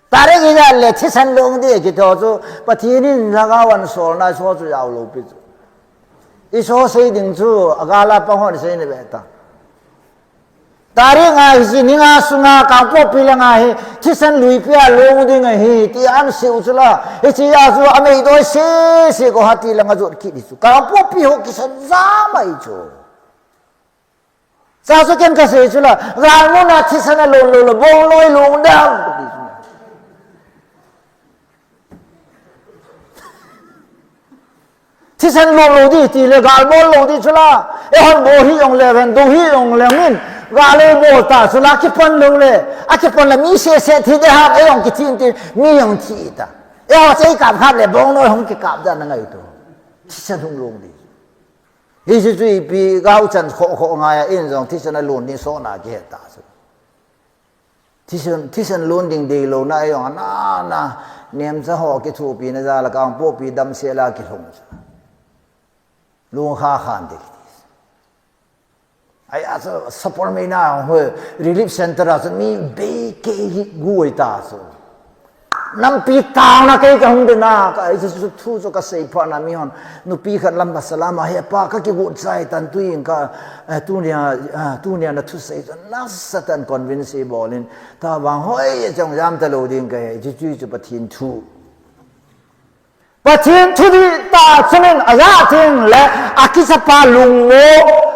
तारे की जाले थिसन लोग दे कि तो जो पतिनी लगावन सोना सो जो याव लो पिजु इसो से दिन जो अगाला पहुंच से ने बेटा तारे गाइसी निगा सुना कांपो पिलंगा है थिसन लुइपिया लोग दिन है ती आन से उचला इसी आजु अमे इदो से को हाथी लंगा जो की दिसु कांपो पि हो कि सजामा इचो सासु केन का से उचला रामो ना थिसन लो लो लो बोंग लोय लोंग दाम थिसन लोग दी ती ले गाल बोल लो दी चला ए हम बोही योंग ले वेन दो ही योंग ले मिन गाले बोता चला कि पन लोग ले आके पन ले मी से थी दे हाथ ए योंग की थी मी योंग थी ता ए हो से काप खाप ले बोंग लो हम के काप जा नंगा इतो थिसन लोग दी इसी जुई पी गाव चन खो ngaया इन जोंग थिसन लोन नि सो ना के ता थिसन लोन दिंग दे लो ना योंग ना नेम जा हो के थू पी ना जा la कांग पो पी दम से ला की Hong luang khan de ai asa support me na ho relief center as mi be ke gui ta so nam pi tang na ke hong de na ka ai su thu so ka sei pha na mi hon nu pi khat lam ba salama he pa ka ki gu sai tan tu ing ka tu nia na thu sei so na satan convince bolin ta wang hoi jong jam ta lo ding ke ji ju pa thin thu Patin tudi ta chenen aza ting le akisapa lungo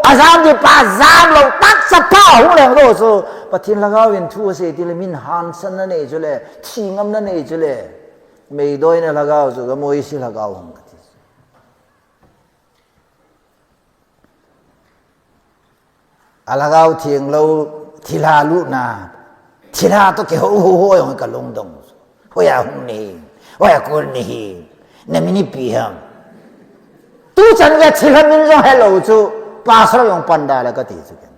azam di pa zam lo tak sapa hu le ro so patin lagaw in thu se ti le min han san na ne jule thingam na ne jule mei doi na lagaw so ga moi si lagaw hong ka ti alagaw thing lo thila lu na thila to ke ho ho yong ka long dong ho ya hung ni ho ya kun ni Namini piham, tu jangan cilam minjong hello tu pasal yang pandai lah kati tu kan.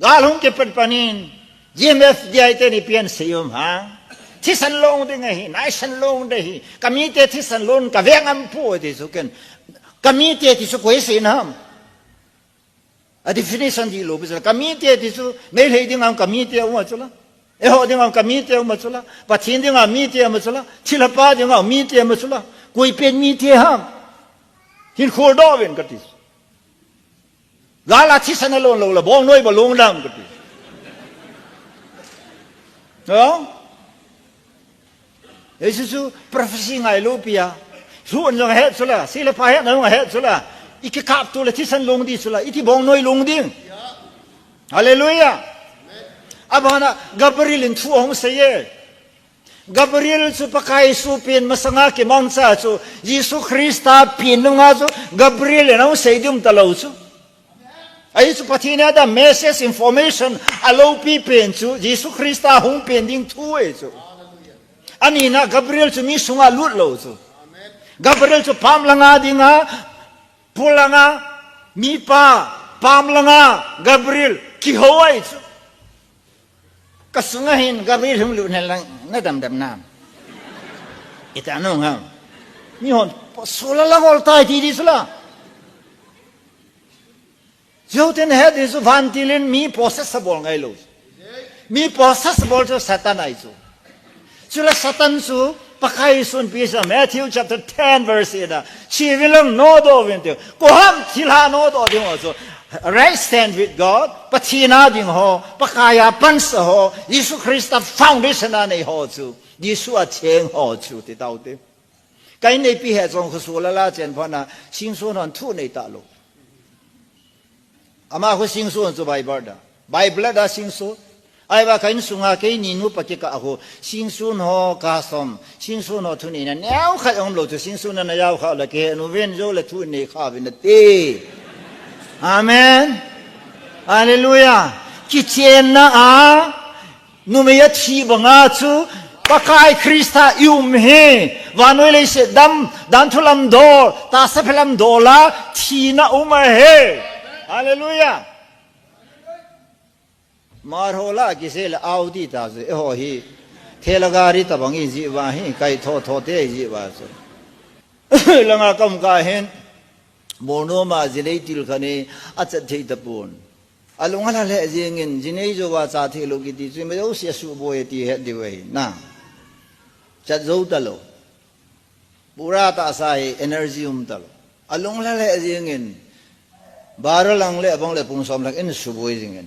Galung ke panin, GMF dia itu ni pian sium ha. Tisan long dengan hi, naisan long deh hi. Kami te tisan long kaveng ampu itu kan. Kami te tisu kuesin ham. A definition di lo bisa. Kami te tisu melhei dengan kami te umat cula. Eho dengan kami te umat-sula, patin dengan mi te umat-sula, cilapa dengan mi te umat-sula, kui pen mi te ham, hin khol dawin katis. Gala tisan alon lo la bong noi ba long dam katis. No? Yesu profesi ngai lo pia, suon jong het sula, sila pa het nang het sula, ikikap tu la tisan long di sula, iti bong noi long ding. Hallelujah. Abana Gabriel in tuong saye Gabriel su pakai su pin masanga ke mangsa su Yesu Krista pin nga su Gabriel na say dum talaw su ay su patina da message information alo pi pin su Yesu Krista hung pin ding tu su ani na Gabriel su mi sunga lut lo su Gabriel su pam langa dinga pulanga mi pa pam langa Gabriel ki hoai su kasungahin Gabriel hum lu na dam nam ita anong ha mi hon sula lang ol tai ti di sula joten head is vantilin mi possessable ngai lo mi possessable to satan ai su sula satan su pakai sun pisa Matthew chapter 10 verse 8 chi wilang no do vente ko ham thila no do ding so right stand with God, patina ding ho, pakaya pansa ho, Yesu Krista foundation na nei ho chu, Yesu a cheng ho chu ti tao te. Kai nei pi he zong khu la la chen phana, sing su non thu nei ta lo. Ama khu sing su zu Bible da. Bible da sing su. Ai ba kain sunga ke ni nu pa ke ka ho, sing su no ka som, sing su no thu ni na nyao kha ong lo chu sing su na na yao kha la ke nu ven zo le thu nei kha vin te. Amen. Hallelujah. Kitchen na numaya chi banga chu pakai Krista yum he vanoi le se dan thulam do ta sa phelam dola thi na uma he. Hallelujah. Mar hola kisel audi ta se ho hi thelagari tabangi ji wa hi kai tho te ji wa so. Langa kam ka hen Mono ma zilay til kani at sa thay tapon. alung ala le jingin jinei jo wa cha the lo ki ti chui me jo sia su boy ti het di wei na chat zo ta lo pura ta sai energy talo alung la le jingin baralang le abang le pung som lak in su boy jingin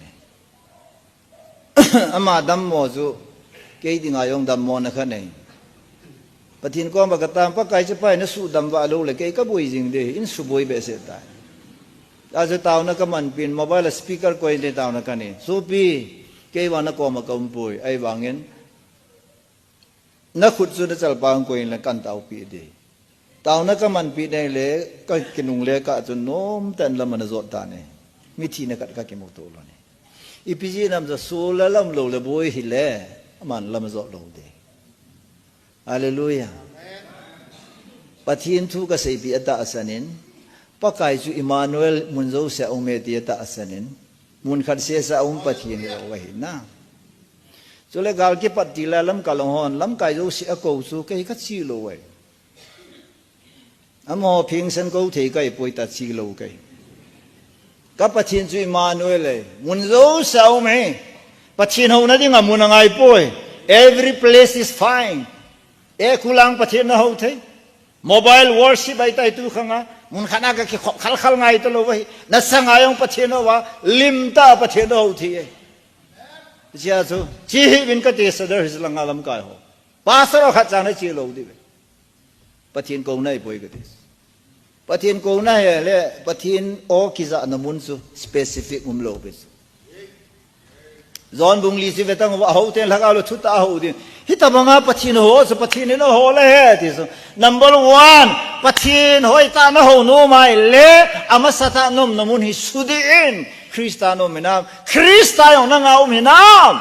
ama dam mo zu ke di nga yong dam mo na khan nei pathin ko ma ka tam pa kai che pai na su dam wa lo le ke ka boy jing de in su boy be se ta aja tao na ka man pin mobile speaker ko in tao na ka ni so pi ke wa na ko ma kom pui ai wangin na khut su na chal pang ko in la kan tao pi de tao na ka man pi dai le ka kinung le ka chu nom tan la man zo ta ne mi thi na ka ki mo to lo ne ipiji nam za so la lam lo le boy hi le man lam zo lo de hallelujah pathin thu ka sei pi ata asanin pakai chu Emmanuel munzo sa umeti ata asanin mun khat se sa pathin lo wa hi na chule gal ki patila lam kalong hon lam kai zo si ako chu kai khat chi lo wa amo phing san ko thei kai poi ta chi lo kai ka pathin chu Emmanuel le munzo sa ume pathin ho na ding amun ngai poi every place is fine e kulang pathin na ho thei mobile worship ai tai tu khanga mun khana ka ki khal khal ngai to lo wai na sangayong pathin wa limta pathin ho thi e chia chu chi bin ka te sadar his langalam kai ho pastor khat chang na chi lo di pathin ko nai poi ka tis pathin ko na he le pathin o ki za na mun chu specific lo be zon bung li si vetang wa ho ten lagaw lo chuta ho di hita banga pathin ho so pathin no ho le he ti so number 1 pathin hoi ta na ho no mai le amasata nom namun hi sudi in kristano minam kristayo na ngau minam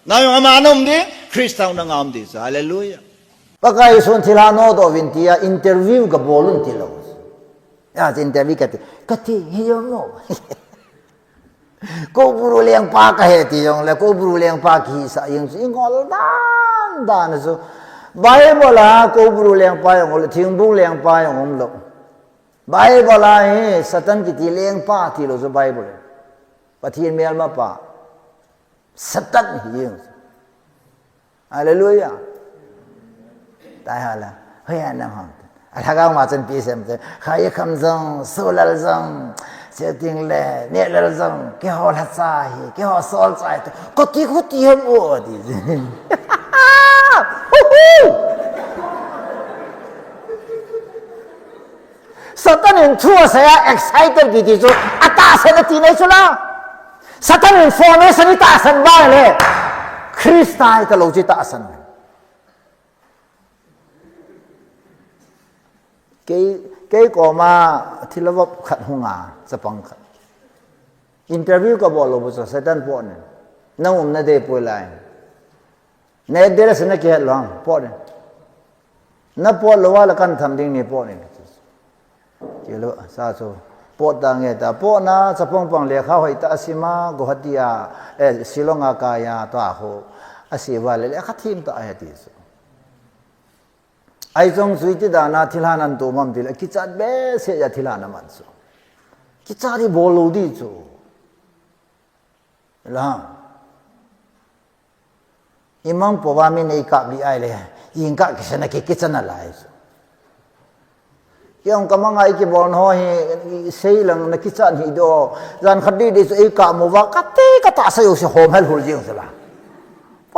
na yung amanom di kristayo na ngam di so hallelujah pakai son thila no do vintia interview ka bolun tilo ya interview kati hiyo no ko buru leng pa ka he ti yong le ko buru leng pa ki sa yong ngol dan so bible la ko buru leng pa yong le thing bu leng pa yong om lo bible la he satan ki ti leng pa ti lo so bible pathin mel ma pa satan hi yong hallelujah tai hala hoi an nam hang alaga ma chen pi sem te khai kham jong solal jong setting le ne le jong ke ho la sa hi ke ho sol sai ko ti hem o di satan in thua saya excited ki ti chu ata se na ti nei chu la satan in formation ta san ba le kristai ta lo ji ta san cái cổ mà thì là vấp khát hung à sẽ bằng khát interview cả bộ lo bớt sẽ đan bộ này nông ông này để bồi lại này để là sẽ này kia long bộ này nó bộ lo là căn thầm đinh này bộ này chỉ lo sao số bộ đang nghe ta bộ na sẽ bằng lệ khao hay ta sima Guwahati Shillong kaya toa ho asiwa lệ khát thêm ta hay tí ai trong suy ti da na thilanan to mam til ki chat be se ya thilana man so ki chari bolo di chu la imam powami nei ka bi ai le yin ka ki sana ki chana lai so kyong kamang ai ki bon ho hi sei lang na ki chan hi do jan khadi di so ei ka mo wa ka te ka ta sa yo se hom hal hul jing so la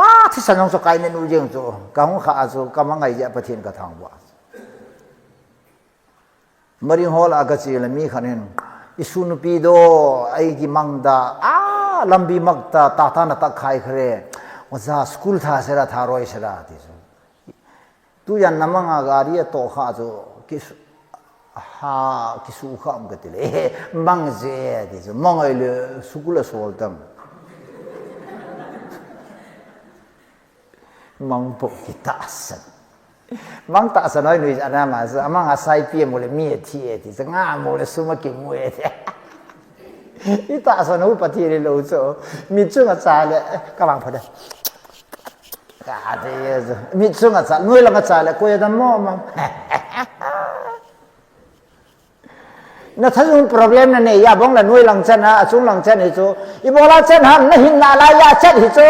pa thi sanong so kai ne nu jing so ka hong kha so kamang ai ja pathin ka thang wa mari hol aga chi la mi khanin isun pi do ai gi mangda lambi makta ta ta na ta khai khre oza school tha sera tha roi sera ti so tu yan namanga gari to kha so ki ha ki su kham ga ti le mang je ti so mang ai le school sol tam mang po kitasan mang ta sa noi nui ana ma sa mang asai pie mo le mi ti ti sa nga mo le suma ki mo e ti ta sa no pa ti le lo so mi chu nga cha le ka bang pha de ka de ye mi chu nga cha nui la nga cha le ko ye da mo mang na thazung problem na ne ya bong la nuôi lang chen ha chung lang chen hi chu I bola chen ham na hin na la ya chat hi chu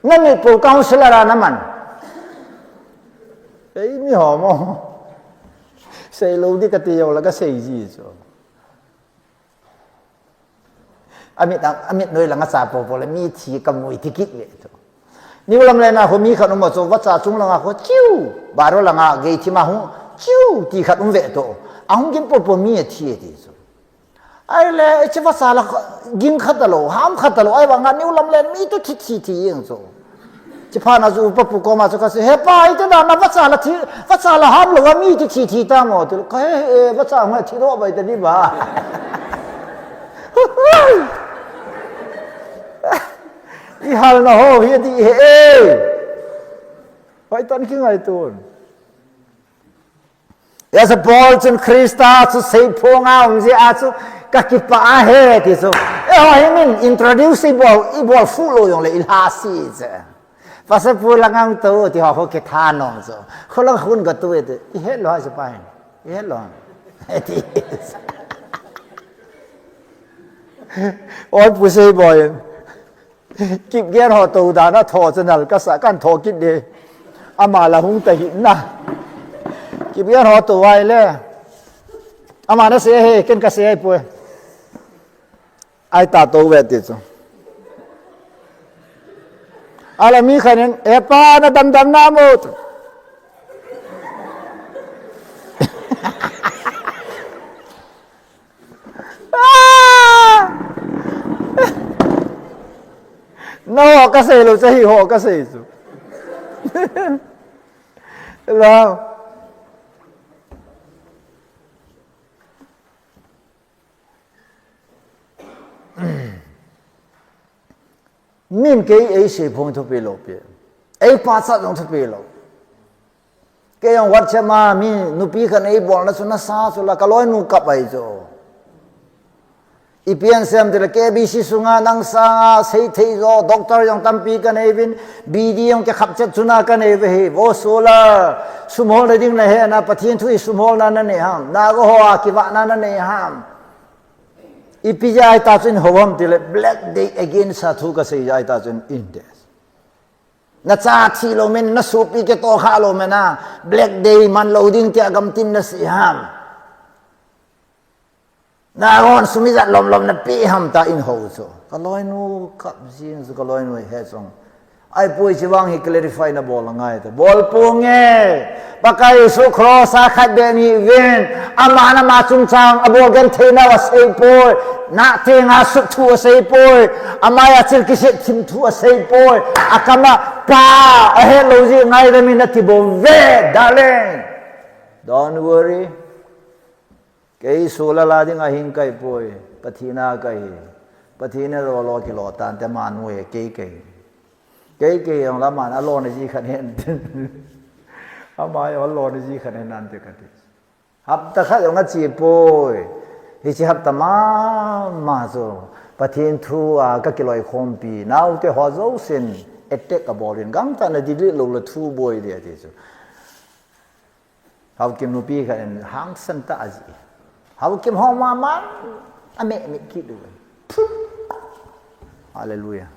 na mi pu counselor ra na man ấy mi ho mo sei lo di ka ti yo la ka sei ji chu amit nuôi lang sa po la mi thi ka mui thi kit le chuนิวลำเลยนะเขามีขนมมาโซวัดจ่าจุงลังอ่ะเขาจิ้วบารลังอ่ะเกยที่มาหงจิ้วตีขัดเวทโตอ่ะหงกินปุ๊บมีที่ดีสุดไอ้เลยไอ้ที่วัดจ่าละกินขัดตลอดห้ามขัดตลอดไอ้ว่างานนิวลำเลยมีตัวที่ยังโซที่ผ่านอาจูปุ๊บก็มาสุกันสิเฮ้ยป้าไอ้เจ้าหน้าวัดจ่าละที่วัดจ่าละห้ามเลยว่ามีตัวที่ตั้งหมดตัวก็เฮ้ยวัดจ่ามาที่โน้ตไปแต่นี่บ้าอีฮัลนะโหเฮียดีเอ้ไปตอนกี่ไงตัวอย่าสปอร์ตจนคริสต์สุเสพงเอาไม่ใช่อาสุกักิปะเฮติสุเอ้ยมินอินโทรดิวซ์อีบอลฟูโลยองเลยอิลฮาซีเจ้ภาษาพูดละงังตัวที่เขาเกทานองจ้ะเขาละหุ่นกับตัวเด็กเฮ็ดร้อยสบายเฮ็ดร้อยเฮ็ดดีโอ้ยผู้ชายบ่อยกิบเกียร์หอตูดานะทอสนัลก็สะกันทอกิดเดอามาละหุงแต่หินนะกิบเกียร์หอตูไว้เลยอามานะเสียเฮกินกระเสียป่วยไอตาโตเวติสอะไรมีใครเนี่ยเอป้านะดำน้ำหมดno ka sei lo sei ho ka sei su lo min ke ai se phong thu pe lo pe ai pa sa jong thu pe lo ke yang wat chama mi nu pi khan ai bol na su na sa su la ka loi nu kap ai jo ipian sem de ke bi si sunga nang sa sei thei zo doctor yang tampi kan evin bd yang ke khap chat chuna kan eve he wo sola sumol le ding na he na pathin thui sumol na na ne ham na go ho ki wa na ne ham ipija ai ta chin howam de black day again sa thu ka sei ai ta chin indes na cha thi lo men na su pi ke to kha lo men na black day man loading te agam tin na si ham na ron sumiza lom na pi ham ta in ho so ka loi nu kap jin so ka loi nu he song ai pui chi wang hi clarify na bol ngai ta bol pu nge pakai su cross a khat be ni ven amana ma chung chang abo gan theina wa sei poi na tenga su thu sei poi amaya chil ki se thim thu sei poi akama pa a he lo ji ngai da mi na ti bo ve darling don't worry cái số là đi ngay hình cái bồi pathina rồi lo cái lo tanแต่มาnuôi cái ông làm mà lo này gì khẩn hiện ông nói ông lo này gì khẩn hiện nan thế cái hấp ta khác ông nói chỉ bồi thì chỉ hấp ta mà rồi pathin thu à các cái loại khom pi nào cái họ dấu xin attack cái bồi gắng ta này đi lừa là thu bồi đi thế chứ học kim nuôi cái hang sân ta gì học kim hoa ma man mẹ kít được hallelujah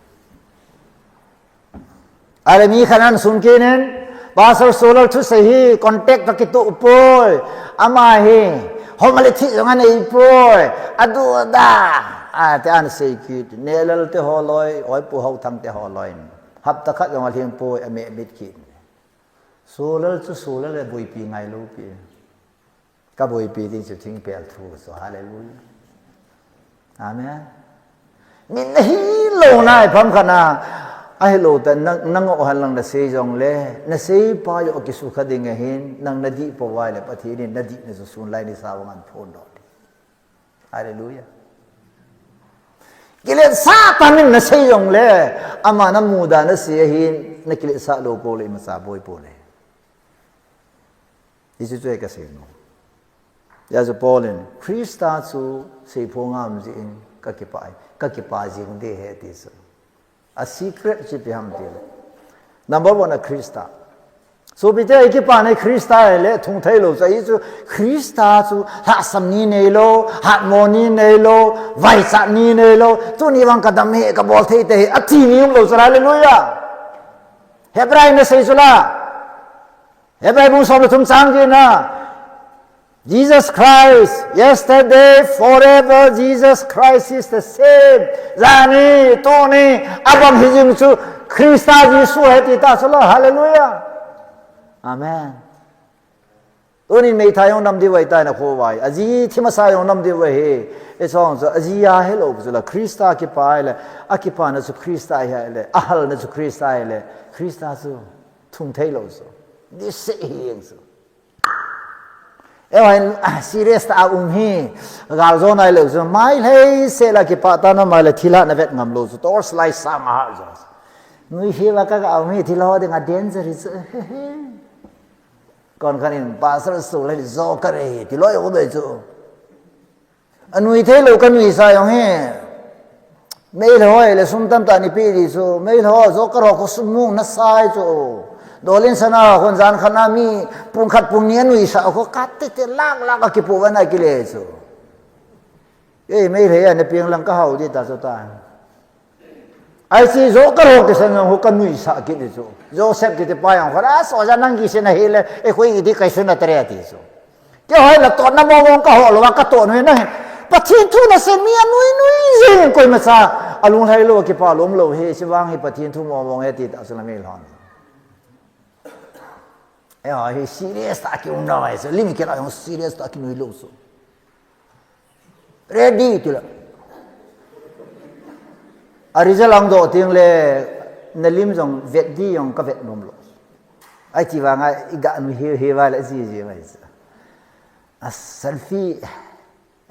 อะไรมีขนาดสุนกินนั้นบาสโซลทุสเฮคอนแทคกับกิโตอุปอยอามาเฮฮอมเลทิสงั้นอุปอยอดูดาแต่อันเสกิดเนลลเตฮอลอยอ้อยปูเฮาทั้งเตฮอลอยฮับตะขัดยังมาเทียมปอยเมบิดกินโซลทุโซลเลยบุยปีไงลูปีก็บุยปีที่จะทิ้งเปลทูสฮาเลลูยาอาเมนมินฮีโลนายพร้อมกันนะไอ้โลแต่นั่งเอาหันหลังน่ะเสียจงเลยน่ะเสียป้ายเอากิสุขดิ่งเห็นนั่งนาดีปวายเลยปะทีนี้นาดีเนี่ยสุนไลนิสาวงานพูนดอกฮาเลลูยากิเลสซาตานิน่ะเสียจงเลยอามาน้ำมูดาน่ะเสียเห็นนักกิเลสซาโลโปเลยมาซาบอยโปเลยที่สุดจะเสียงยาจะพอเลยคริสต์อาสูเสียพงามจริงก็เก็บไปจริงได้เหตุสุดa secret ที่พี่ทำดีเลย number one คริสต์ số bị thế cái bạn này Christa lệ thùng thấy lâu vậy chứ Christa chứ hạ sâm ni này lo hạ môn ni này lo vài sát ni này lo tu ni vang cái đam hệ cái bol thấy thế ắt chi ni ông lâu rồi hallelujah Hebrai nó say chula Hebrai bung sôm thùng sang gì na Jesus Christ yesterday forever Jesus Christ is the same zani toni abam hijim chu Christa Jesus hết thì ta chula hallelujah Amen. Uni may tayong nam di way tayo na kuway. Aji timasayong nam di way he. Isong so aji ya hello sila Krista kipa ile. Akipa na su Krista ile. Ahal na su Krista ile. Krista su tung taylo so. Di sehing so. Ewan serious ta umhi. Galzo na ile so mai hey sela kipa ta na mai le thila na vet ngam lo so tor slice sang ha so. Nui hiwa ka umhi thila de nga dangerous. Còn cái này pastor số lại do cái này thì nói không được chứ anh nuôi thế lâu cái nuôi sai không he mấy thôi là sum tâm tani pi đi chứ mấy thôi do cái đó có sum mung nó sai chứ đồ lên sana con gian khăn ami pung khát pung niên nuôi sao có cắt thế lak cái bộ vấn này cái này chứ cái mấy thế anh pieng lăng cái hậu đi ta cho ta ai si zo cái đó cái sen ho cái nuôi sao cái này chứ Joseph kita payang khara so ja nang gi se na hele e khoi di kai se na tere ti so ke hoi la to na mong ka ho lo ka to no na pathin thu na se mi nui zin koi ma sa alung hai lo ke pa lom lo he si wang he pathin thu mong he ti ta so la me lon e he serious ta ki un na so limi ke la un serious ta ki nui lo so ready tu la arizal ang do ting le nalim jong vet di yong ka vet nom lo ai chi wa nga iga nu he wa la ji mai a selfie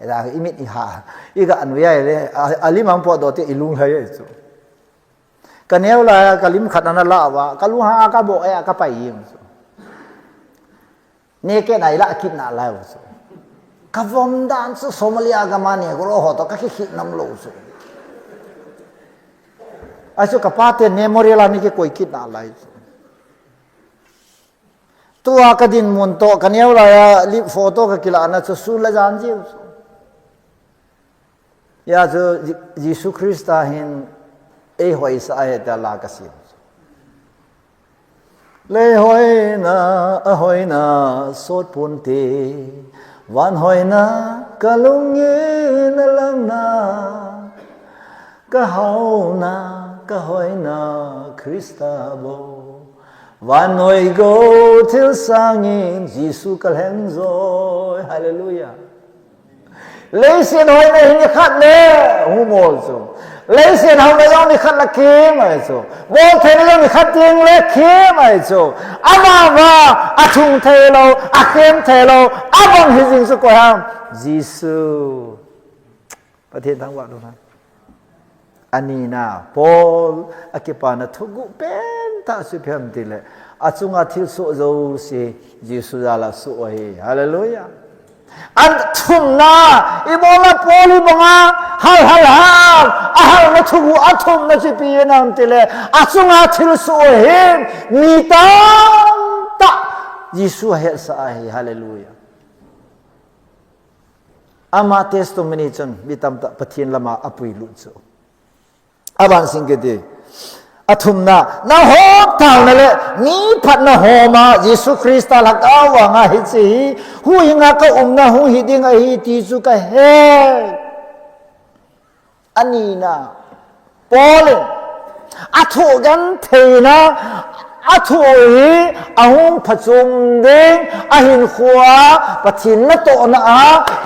era imit I ha iga nu ya le alim ang po do te ilung ha ye so kaneu la kalim khat na la wa kalu ha ka bo e ka pai yim so ne ke nai la kit na la so ka vom dan so Somalia ga mani ko ro ho to ka ki nam lo so Aso kapate memorial ani ke koi kit na lai tua ka din mun to kaneu la ya li photo ka kila na so su la jan ji ya so Jesus Christa hin e hoi sa he ta la ka si le hoi na sot pun te van hoi na kalung ye na lang na ka hau na ka hoi na Krista bo van hoi go til sangin Jesus kal hen rồi hallelujah lấy xin hoi na hin khat le hu mo so lấy xin hoi na yong ni khat la ke mai so bo the na yong ni khat ting le ke mai so ama va a thung the lo a kem the lo a bang hi jing so ko ham Jesus ประเทศทั้งวัดดูนะอันนี้นะพออากิปานะทุกุเป็นท่าสุเพียมติเลยอาจุงอาทิลสุโจสิยิสุดาลาสุโอเฮฮาเลลูยาอันทุมนาอีโมลาโพลิบังอาฮัลอาฮัลนะทุกุอัทุมนะสิปีนันติเลยอาจุงอาทิลสุโอเฮมีตังตะยิสุเฮสาเฮฮาเลลูยาอามาเทสต์มินิชนมีตามตะปะเทียนละมาอปุยลุโซอาบันสิงเกดีอาทุมนานาหอบทางนั่นแหละนี้พัดนาหอมาเยซูคริสต์หลักเอาว่างาฮิซีหูยิงาก็นาหูฮิดิงาฮิติสุกะเฮอันนี้นะปอลอาทุกันเทนะอาทุยอาหุงผจญเด้งอาหินขวาปะทินนะโตนะ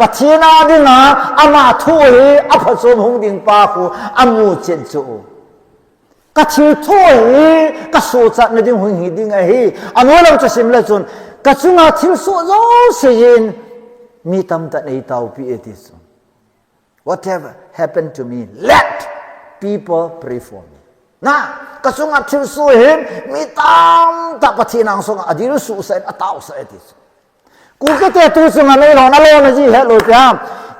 ปะทินาดินะอามาทุยอาผจญหงดิงปาคูอามูเจนโจกะทิทุยกะโซจัดนะดิงหงหิดิงไอฮีอันว่าเราจะสิมละจนกะจุงอาทิลโซโซเสียนมีตำตะในเตาปีเอติส whatever happened to me let people pray for meนะกระทรวงอัฐิสุเห็นมีตามตะปะทีนางสงอดีรุสุเสนอตาวเสติสกูก็เตะตัวสงไม่หลอนอะไรนะจีเฮโลเปียม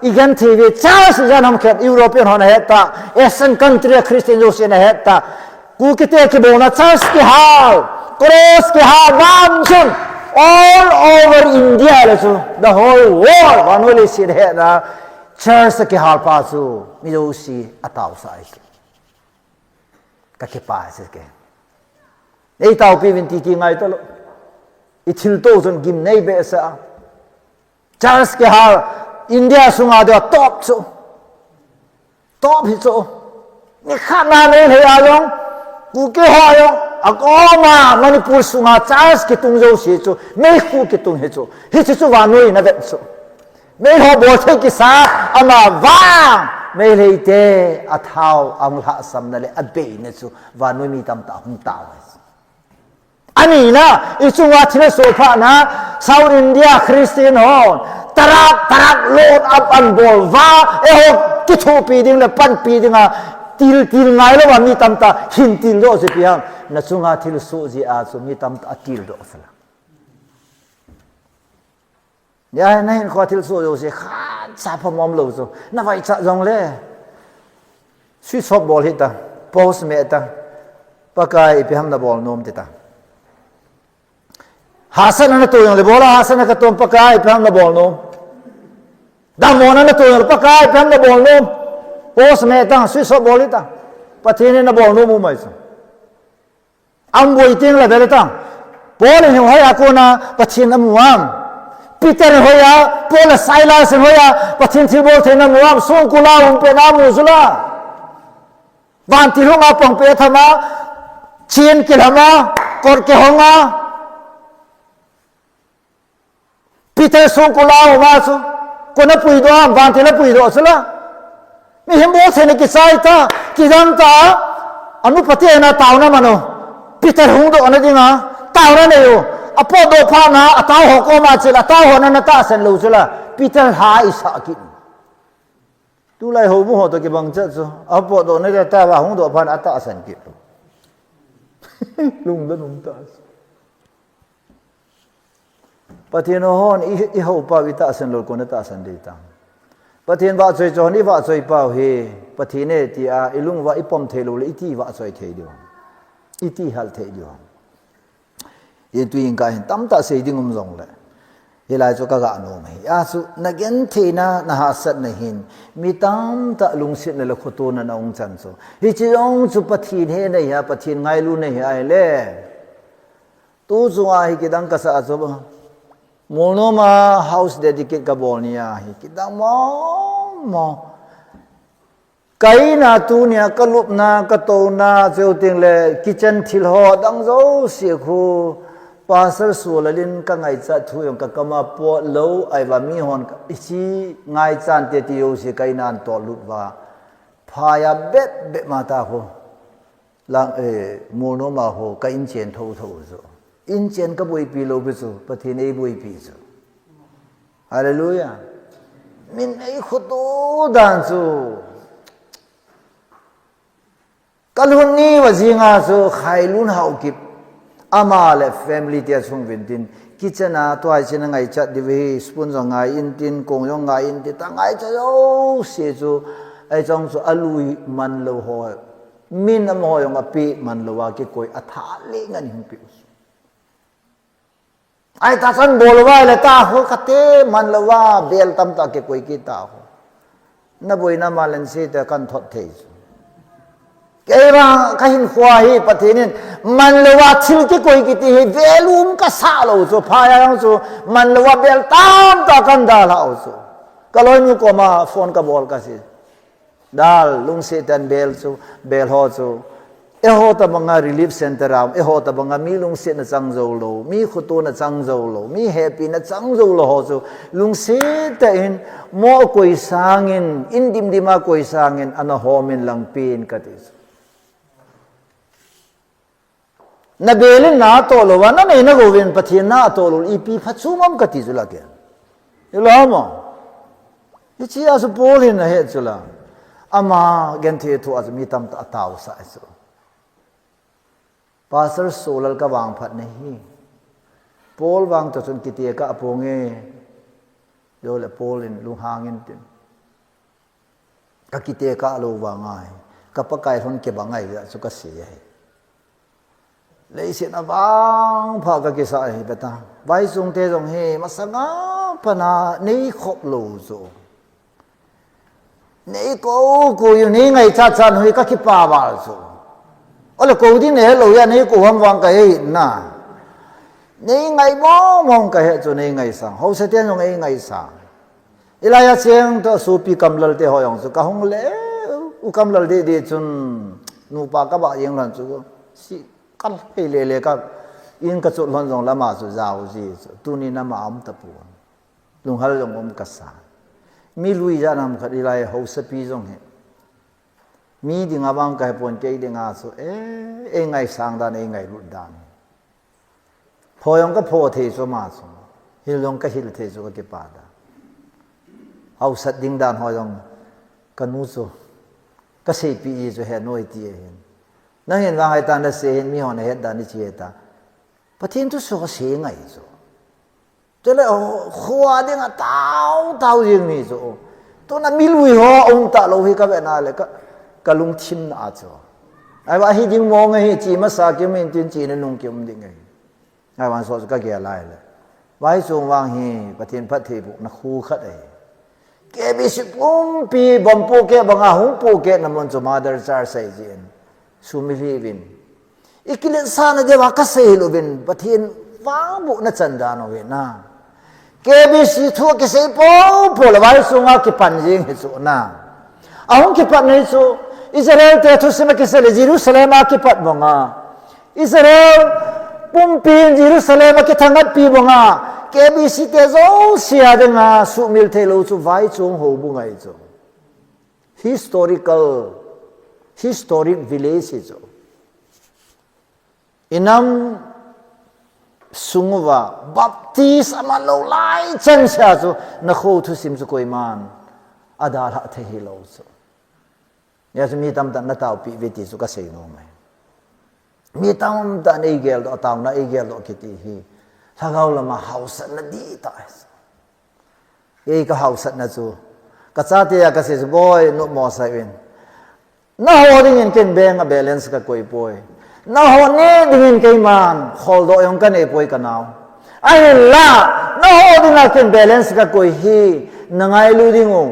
อีกันทีวีจ้าสิจะนำแขกยุโรปีนหอนเฮตตาเอเซนคันทรีคริสเตียนโยเซนเฮตตากูก็เตะกี่โบนะจ้าสกิฮาล cross ke ha gam sun all over India le chu the whole world one will see he na church ke ha pa chu mi do si atau sai ka ke pa se ke ei tau pi vin ti ki ngai to lo I thil to zon gim nei be sa church ke ha India sunga de top chu top hi chu ni khat na nei le a yong ku ke ho yong a ko ma Manipur sunga church ke tung zo si chu nei khu ke tung he chu hi chu wa noi na be chu nei ho bo the ki sa ama wang mei le te a thau am la sam na le a be ne chu wa noi mi tam ta hung ta ani na ichunga thile sofa na South India Christian hon tarak load up and bol va eho kithu pi ding le pan pi dinga til ngai lo wa mi tam ta hin til do se piang na chunga thil so ji a chu mi tam ta til do sala ya na hin kho thil so yo se kha sa phom lo so na vai cha jong le sui sop bol hita post me ta pakai pi ham na bol nom ta Hasan na to yung bola Hasan na katom pakai pam na bol no damona na to yung pakai pam na bol no pos me tang sui so bolita patine na bol no mo mai so am boi ting la bele tang bol ni hoy ako na pathin amuam Peter hoya Paul Silas hoya pathin thi bol thena muam song kula um pe na mu zula van ti hunga pong pe thama chin kilama kor ke honga Peter song kula ma so kona pui do am van tela pui do sala mi hembo thene ki sai ta ki jang ta anu pati na taw na mano Peter hung do na dinga taw na ne yo apo do pha na ataw ho ko ma chila taw ho na ta san lo sala Peter ha isa ki tu lai ho bu ho to ki bang cha so apo do ne ta ba hung do pha na ta san ki lung da lung ta Patien hon I ho pa vita san lol ko na ta san de ta patien wa choi chon ni wa choi pa he patien ne ti a ilung wa ipom the lo le iti wa choi the dio iti hal the dio ye tu yin ka hin tam ta se ding um jong le ye lai cho ka ga no mai a su na gen the na na ha sat na hin mi tam ta lung sit na le khoto na na ong chan so hi chi ong chu patien he na ya patien ngai lu ne ai le tu zu a hi ki dang ka sa zo ba Monoma house dedicate kabolnia hi kidang mo kai na tu nia kalup na kato na zeuting le kitchen thil ho dang zo si khu pasal sulalin ka ngai cha thu yong ka kama po lo ai wa mi hon ichi ngai chan te ti yo si kai nan to lut wa phaya bet ma ta ho lang monoma ho ka in chen tho zo in chen ka boi pi lo bisu pathin ei boi pi chu hallelujah min ei khoto dan chu kalhun ni wazinga chu khailun hau kip ama le family tia chung vin tin kitchen a to ai chen ngai chat di we spoon zo ngai in tin kong yo ngai in ti ta ngai cha yo se chu ai chong chu alui man lo ho min am ho yong api man lo wa ki koi atha le ngan him pi ai ta san bolwa le ta ho kate man lawa bel tam ta ke koi ki ta ho na boina malan se ta kan thot the ke ra ka hin khwa hi pathinin man lawa thil ki koi ki ti velum ka sa lo so pha ya so man lawa bel tam ta kan da la so kaloi nu ko ma phone ka bol ka si dal lung se tan bel so bel ho so eho ta banga relief center ram eho ta banga mi lung se na chang zo lo mi khuto na chang zo lo mi happy na chang zo lo ho so lung se ta in mo koi sangin in dim dima koi sangin ana homin lang pin ka ti na belin na to lo wa na nei na go ven pathian na to lo ipi phachumam ka ti zula ke lo mo ichi asu polin na he zula ama gen the thu az mi tam ta taw sa so Pastor solal ka wang phat nahi Paul wang to chun kitia ka aponge yo le Paul in lu hangin tin ka kitia ka lo wangai ka pakai hon ke bangai ya su ka se lấy xin vang phá cái cái sai bê ta vai sung thế dòng he mà sang apa na nei khop lô zo nei cô yêu nei ngày cha cha hui các cái pa vào zo ở là cô đi này lô ya nei cô ham vang cái na nei ngày mò mong cái hết zo nei ngày sang hậu sẽ tiền dòng ngày sang ilaya chiang to supi kamlal te hoyong su kahong le u kamlal de chun nu pa ka ba yeng lan chu si kal he le ka in ka chu lon jong lama su zao ji tu ni na ma am ta pu lung hal jong om ka sa mi lui ja nam khat ilaya ho sa pi jong he mi ding abang ka pon ke ding a su e ngai sang da ne ngai ru dan phoyong ka pho the so ma su hil jong ka hil the so ka ke pa da hậu sát đinh đàn hỏi rằng cái nút số cái xây pi cho hết nói tiệt hiện nó hiện vang hai ta nó xây hiện mi họ này hết đàn đi chia ta bắt thiên tu số cái xây ngay rồi cho nên khoa đi ngã tao riêng này rồi tôi nói mi lui họ ông ta lâu hi các bạn nào lại cái lung thiên à rồi ai bảo hi điên mong hi chỉ mà sao kiếm mình tuyên chỉ nên lung kiếm đi ngay ai bảo số cái kia lại là vài số vang hi bắt thiên phát thị bộ nó khu khát ấy cái bị sự bom pi bom pu ke banga hung pu ke namon cho mother char sai jin sumili vin ikilen sana de wa ka sei lo vin pathin wa bu na chanda no ve na ke bị sự thua ke sei po la vai sunga ki pan jing he chu na ahung ki pan nei chu Israel te thu sima ke sele Jerusalem a ki pat bonga Israel bom pi Jerusalem a ki thangat pi bonga cái bị sự thế giống xia đừng à sự miêu tả lâu chú vai chung hậu bu ngay chú historic village chú inam sungwa baptist ama lâu lai chân xia chú na khâu thu sim chú koi man ada la thế hi lâu chú ya chú mi tam tan na tao pi về tí chú cái say no mai mi tam tan ei gel do tao na ei gel do kiti hi thagau lama hausan na di ta ei ka hausan na chu ka cha te ya ka se boy no mo sai win na ho ding in ken beng a balance ka koi boy na ho ne ding in kai man khol do yong kan e boy ka naw ai la na ho ding a ken balance ka koi hi na ngai lu ding o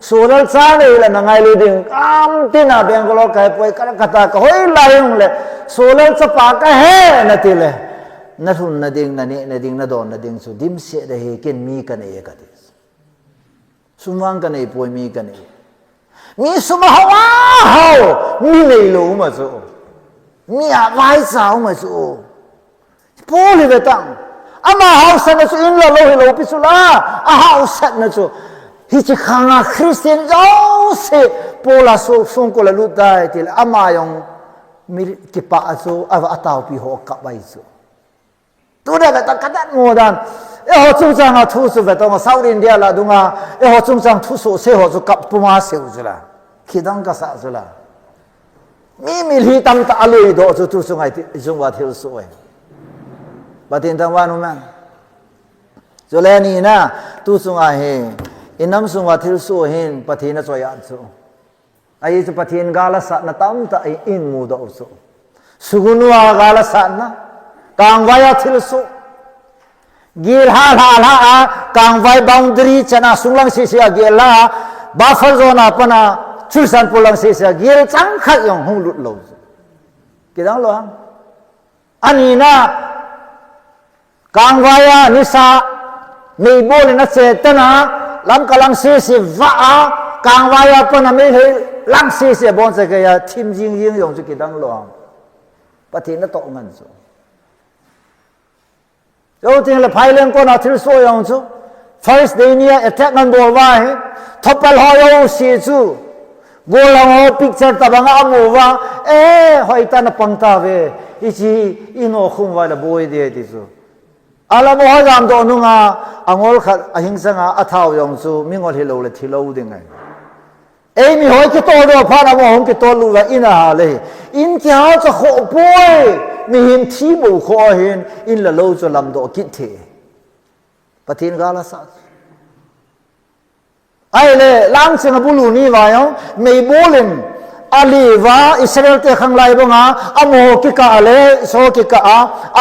solar cha le la na ngai lu ding kam tin a beng lo kai boy ka ta ka hoi la yong le solar cha pa ka he na ti le na thun na ding na ni na ding na don na ding su dim se de he ken mi kan e ka ti sumwang kan e poi mi kan e mi suma hawa ho mi nei lo ma so mi a vai sao ma so po le ve tang ama house na so in lo hi lo pi su la a house na so hi chi khanga christian zo se po la so song ko la lu dai til ama yong mi ki pa so a tao pi ho ka bai so tu da ta ka dat ngo dan e ho chung chang a thu su ve tong South India la dunga e ho chung chang thu so se ho zu kap puma se u la khidang ka sa zu la mi hi tam ta alui do chu tu su ngai ti zung wa thil su e ba tin tang wa nu man zo le ni na tu su nga he inam su wa thil su hin pathi na cho ya chu ai chu pathin ga la sa na tam ta in mu do su sugunwa ga la sa na kang vaya thil su gil ha kang vai boundary chana sunglang si sia gil la buffer zone apana chulsan pulang si sia gil chang khat yong hung lut lo kidang lo ani na kang vaya nisa nei bol na chetana lam kalang si va kang vaya pana me lang si bon se ka ya thim jing yong chu kidang lo pathin na to ngan chu yo ting le phai leng ko na thil so yong chu first day nia attack ngan bol wa he thopal ho yo si chu go lang ho picture ta bang amu wa hoi ta na pangta ve ichi ino khum wa la boy de ti chu ala mo ha jam do nu nga angol khat ahingsa nga athau yong chu mingol hi lo le thilo ding ai ei mi hoi ki to do pha na mo hong ki to lu ga ina ha le in kya cha kho boy mi hin thi bu kho hin in la lo cho lam do kit the pathin ga la sa ai le lang chang bu lu ni wa yo mei bo lim aliva Israel te khang lai bonga amo ki ka ale so ki ka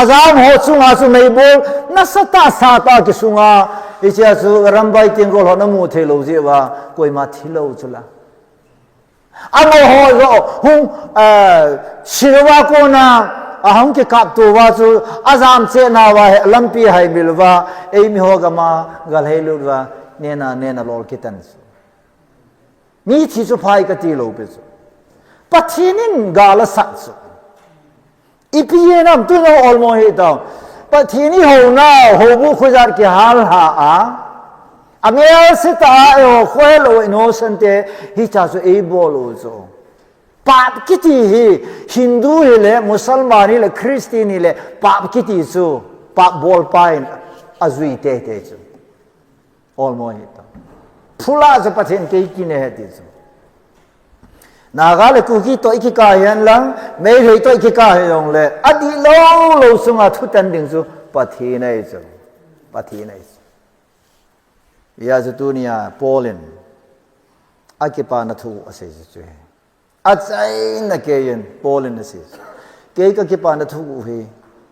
azam ho chunga chu mei bol na sata sata ki sunga icha chu rambai ting rol ho na mu the lo je wa koi ma thilo chula amo ho ro hung shirwa ko na ahang ki kap tu wa chu azam che na wa lampi hai bilwa ei mi ho ga ma gal hei lu wa nena lol ki tan mi thi chu phai ka ti lo pe chu pathinin gala sat chu ipiye nam tu no olmo he ta pathini ho na ho bu khuzar ki hal ha a amel sita e khwe lo innocent te hi cha chu e bolo chu pap kiti hi hindu hi le musalman hi le christian hi le pap kiti chu pap bol pain azui te chu olmo he ta phula cha pathin ke ki ne he ti chu naga le ku ki to ki ka yan lang me rei to ki ka he yong le adi lo sunga thu tan ding chu pathi nei chu ya zu dunia polin akipa na thu ase chu a chai na ke yen polin ase ke ka ki pa na thu he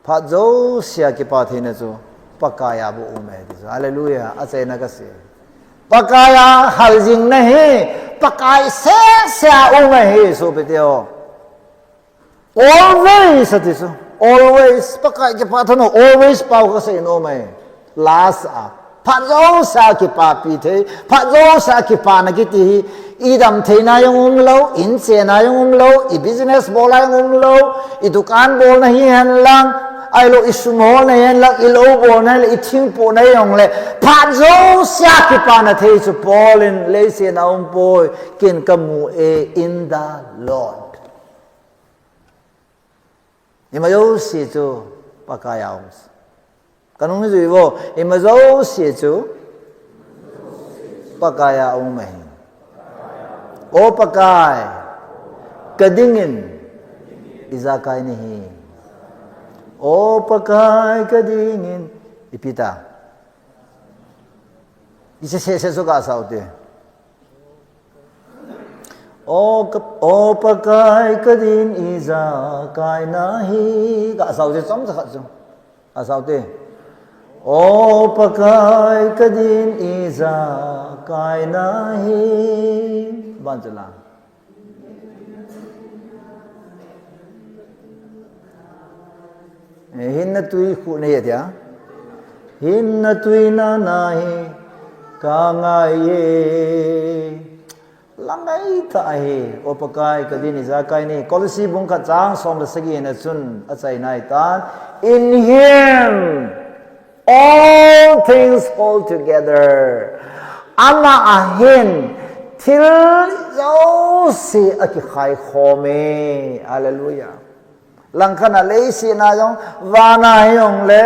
pha zo sia ki pa the na chu pakaya bu ume di hallelujah a chai na ka se pakaya haljing nahi pakai se ume he so pe teo always atiso always pakai ke pa thono always pau ka se no me last a phajo sa ki pa pi the phajo sa ki pa na ki ti idam theina yong lo in che na yong lo I business bola yong lo I dukan bol na hi han lang ai lo isumol na yan lang ilo bo na le iting po na yong le phajo sa ki pa na the su polin le se na boy kin kamu in the Lord imayo si chu pakaya kanong ni wo imazo si chu pakaya mai o pakai kadingin izakai ni o pakai kadingin ipita ise se so ka sa uti o pakai kadin izakai nahi ka sa uti som sa so asa uti o pakai kadin izakai nahi banjala hinna tui khu ne ya hinna tui na nahi ka ngai ye langai ta he o pakai kadin izakai ni kolisi bung kha chang som la sagi na chun achai nai tan in him all things hold together ama ahin til zo si aki khai khome hallelujah langkhana le si na jong wana yong le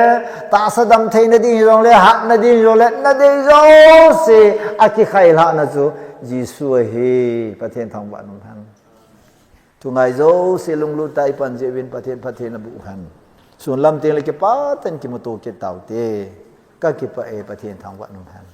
ta sadam theina di yong le hat na di yong le na de zo si aki khai la na chu jisu he pathen thang ba nong han tu ngai zo si lung lu tai pan je win pathen na bu han sun lam te le ke pa tan ki mo to ke tau te ka ki pa e pathen thang ba nong han